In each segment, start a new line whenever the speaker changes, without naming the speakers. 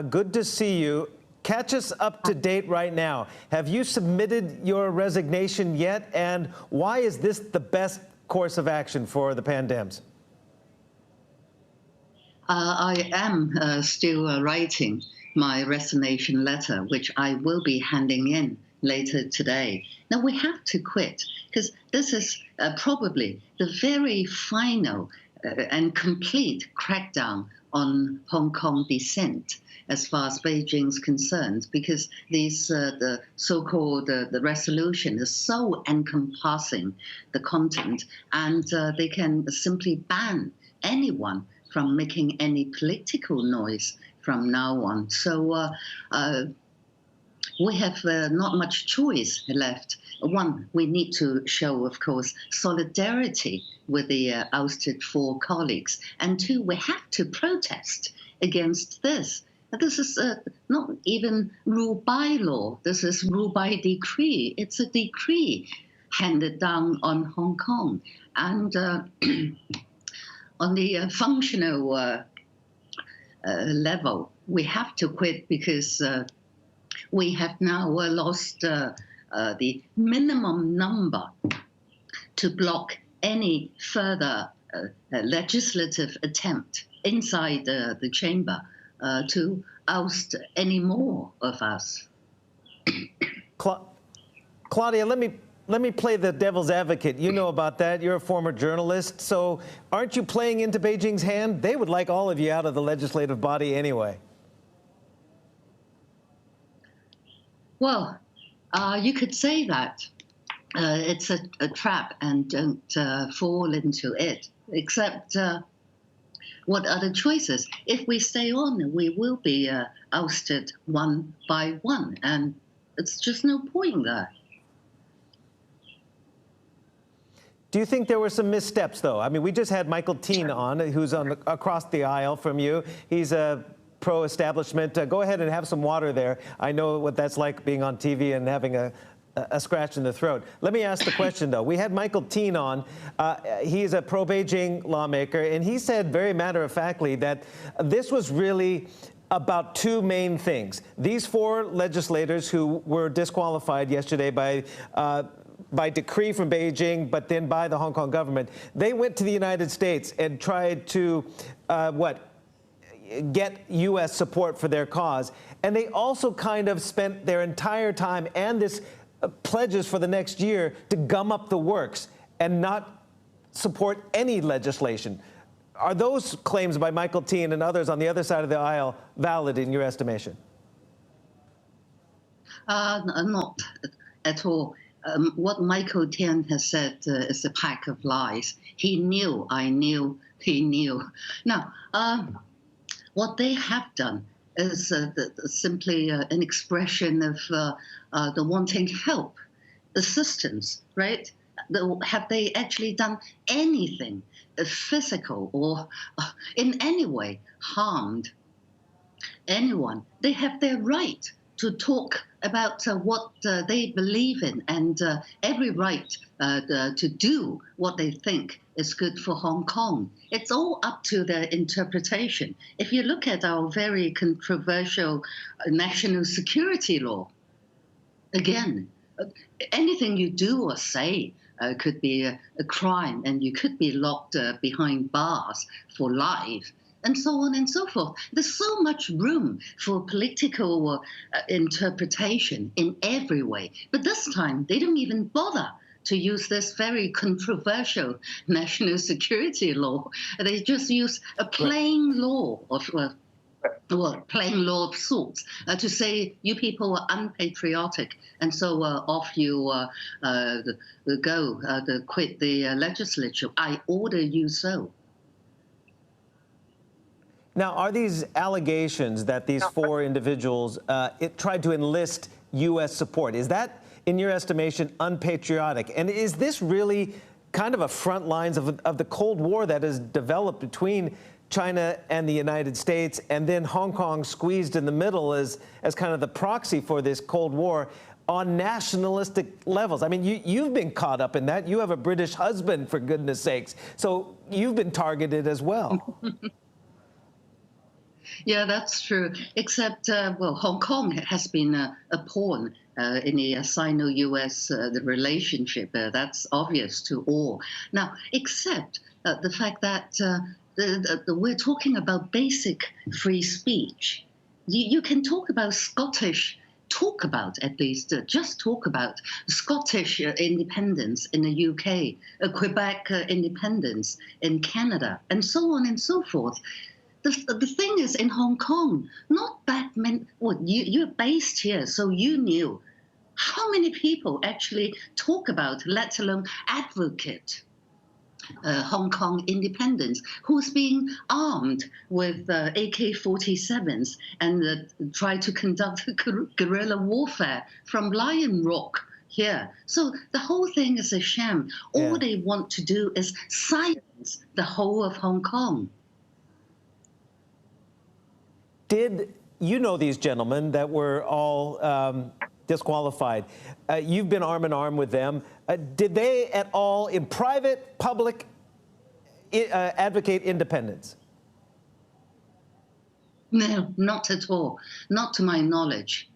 Good to see you. Catch us up to date right now. Have you submitted your resignation yet? And why is this the best course of action for the Pandems?
I am still writing my resignation letter, which I will be handing in later today. Now, we have to quit because this is probably the very final and complete crackdown on Hong Kong dissent as far as Beijing's concerned, because these the so-called the resolution is so encompassing the content, and they can simply ban anyone from making any political noise from now on. So we have not much choice left. One, we need to show, of course, solidarity with the ousted 4 colleagues. And 2, we have to protest against this. This is not even rule by law. This is rule by decree. It's a decree handed down on Hong Kong. And on the functional level, we have to quit because we have now lost the minimum number to block any further legislative attempt inside the chamber to oust any more of us.
Claudia, let me play the devil's advocate. You know about that. You're a former journalist. So aren't you playing into Beijing's hand? They would like all of you out of the legislative body anyway.
Well, you could say that. It's a trap, and don't fall into it. Except, what are the choices? If we stay on, we will be ousted one by one, and it's just no point there.
Do you think there were some missteps, though? I mean, we just had Michael Teen on, who's across the aisle from you. He's a pro-establishment. Go ahead and have some water there. I know what that's like being on TV and having a scratch in the throat. Let me ask the question, though. We had Michael Teen on. He's a pro-Beijing lawmaker, and he said very matter-of-factly that this was really about 2 main things. These 4 legislators who were disqualified yesterday by decree from Beijing, but then by the Hong Kong government, they went to the United States and tried to, get U.S. support for their cause. And they also kind of spent their entire time and this pledges for the next year to gum up the works and not support any legislation. Are those claims by Michael Teen and others on the other side of the aisle valid in your estimation?
Not at all. What Michael Teen has said is a pack of lies. He knew, I knew, he knew. Now, what they have done is simply an expression of the wanting help, assistance, right? Have they actually done anything physical or in any way harmed anyone? They have their right to talk about what they believe in, and every right to do what they think is good for Hong Kong. It's all up to their interpretation. If you look at our very controversial national security law, again, anything you do or say could be a crime, and you could be locked behind bars for life, and so on and so forth. There's so much room for political interpretation in every way. But this time, they don't even bother to use this very controversial national security law. They just use a plain law of plain law of sorts to say you people are unpatriotic, and so off you go, quit the legislature. I order you so.
Now, are these allegations that these 4 individuals tried to enlist U.S. support, is that, in your estimation, unpatriotic? And is this really kind of a front lines of the Cold War that has developed between China and the United States, and then Hong Kong squeezed in the middle as kind of the proxy for this Cold War on nationalistic levels? I mean, you've been caught up in that. You have a British husband, for goodness sakes. So you've been targeted as well.
Yeah, that's true. Except, well, Hong Kong has been a pawn in the Sino-US the relationship. That's obvious to all. Now, except the fact that we're talking about basic free speech. You can talk about Scottish. Talk about at least, just talk about Scottish independence in the UK, Quebec independence in Canada, and so on and so forth. The thing is, in Hong Kong, not that many. Well, you're based here, so you knew how many people actually talk about, let alone advocate Hong Kong independence, who's being armed with AK-47s and try to conduct guerrilla warfare from Lion Rock here. So the whole thing is a sham. All they want to do is silence the whole of Hong Kong.
Did you know these gentlemen that were all disqualified? You've been arm in arm with them. Did they at all, in private, public, advocate independence?
No, not at all. Not to my knowledge.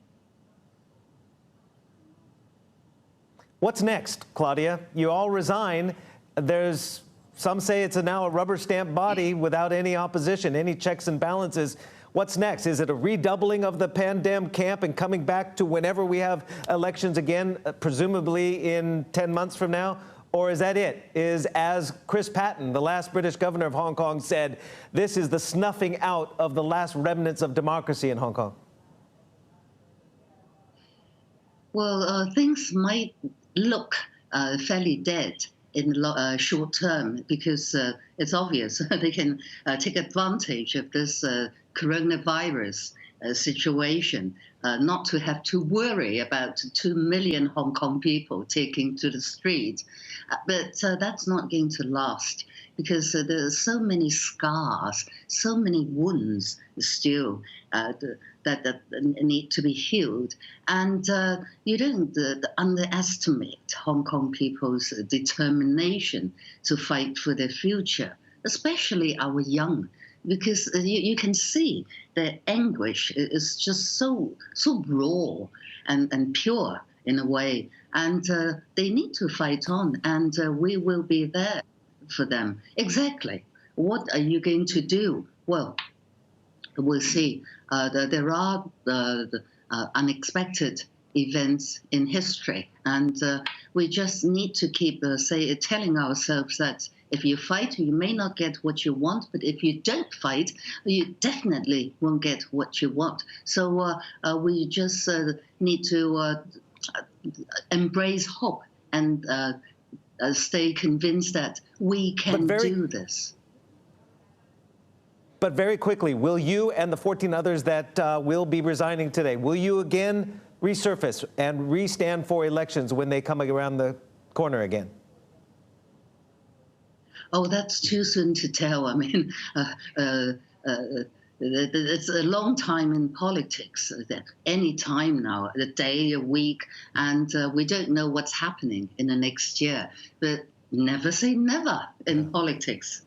What's next, Claudia? You all resign. There's some say it's now a rubber stamp body without any opposition, any checks and balances. What's next? Is it a redoubling of the pandemic camp and coming back to whenever we have elections again, presumably in 10 months from now? Or is that it? Is, as Chris Patten, the last British governor of Hong Kong, said, this is the snuffing out of the last remnants of democracy in Hong Kong?
Well, things might look fairly dead in the short term because it's obvious they can take advantage of this coronavirus situation, not to have to worry about 2 million Hong Kong people taking to the street. But that's not going to last because there are so many scars, so many wounds still that need to be healed. And you don't underestimate Hong Kong people's determination to fight for their future, especially our young, because you can see their anguish is just so raw and pure in a way. And they need to fight on, and we will be there for them. Exactly. What are you going to do? Well, we'll see. There are unexpected events in history, and we just need to keep telling ourselves that if you fight, you may not get what you want, but if you don't fight, you definitely won't get what you want. So we just need to embrace hope and stay convinced that we can do this.
But very quickly, will you and the 14 others that will be resigning today, will you again resurface and re-stand for elections when they come around the corner again?
Oh, that's too soon to tell. I mean, it's a long time in politics, any time now, a day, a week, and we don't know what's happening in the next year. But never say never in politics.